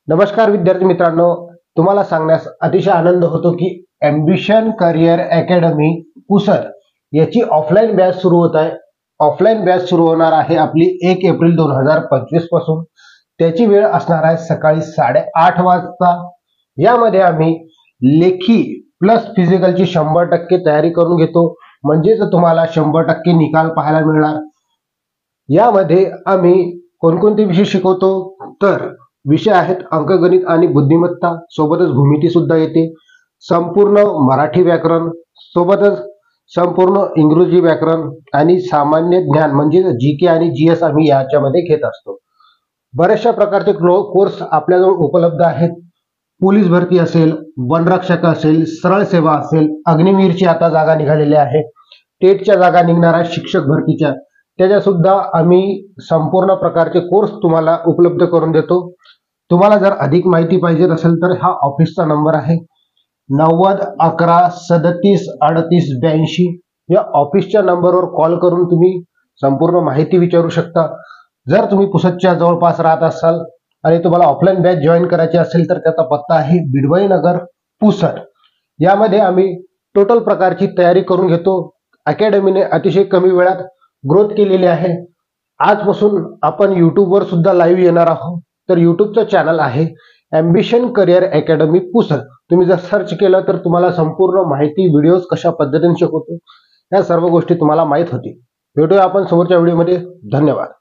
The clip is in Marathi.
नमस्कार विद्यार्थी मित्रांनो, तुम्हाला सांगण्यास अतिशय आनंद होतो की ॲम्बिशन करियर अकॅडमी पुसद याची ऑफलाईन बॅच सुरू होत आहे। ऑफलाईन बॅच सुरू होणार आहे आपली 1 एप्रिल 2025 पासून। त्याची वेळ असणार आहे सकाळी 8:30 वाजता। यामध्ये आम्ही लेखी प्लस फिजिकलची 100% तयारी करून घेतो, म्हणजेच तुम्हाला 100% निकाल पाहायला मिळणार। यामध्ये आम्ही कोणकोणते विषय शिकवतो तर विषय आहेत अंकगणित आणि बुद्धिमत्ता, सोबतच भूमिती सुद्धा येते, संपूर्ण मराठी व्याकरण, सोबतच संपूर्ण इंग्रजी व्याकरण आणि सामान्य ज्ञान म्हणजे जीके आणि जीएस आम्ही याच्यामध्ये घेत असतो। बरेचशा प्रकारचे कोर्स आपल्याजवळ उपलब्ध आहेत। पोलीस भरती असेल, वनरक्षक असेल, सरळ सेवा असेल, अग्निवीरची आता जागा निघालेल्या आहेत, टेटच्या जागा निघणार आहेत शिक्षक भरतीच्या, त्याच्या सुद्धा आम्ही संपूर्ण प्रकारचे कोर्स तुम्हाला उपलब्ध करून देतो। तुम्हाला जर अधिक माहिती पाहिजे असेल तर हा ऑफिसचा नंबर आहे 90 11 37 38 82। या ऑफिसच्या नंबरवर कॉल करून तुम्ही संपूर्ण माहिती विचारू शकता। जर तुम्ही पुसदच्या जवळपास राहत असाल आणि तुम्हाला ऑफलाईन बॅच जॉईन करायची असेल तर त्याचा पत्ता आहे बिडवाई नगर पुसद। यामध्ये आम्ही टोटल प्रकारची तयारी करून घेतो। अकॅडमीने अतिशय कमी वेळात ग्रोथ केलेली आहे। आजपासून आपण यूट्यूबवर सुद्धा लाईव्ह येणार आहोत। तर यूट्यूबचं चॅनल आहे ॲम्बिशन करियर अकॅडमी पुसद। तुम्ही जर सर्च केलं तर तुम्हाला संपूर्ण माहिती, व्हिडिओज कशा पद्धतीने शिकवतो या सर्व गोष्टी तुम्हाला माहित होतील। भेटूया आपण समोरच्या व्हिडिओमध्ये। धन्यवाद।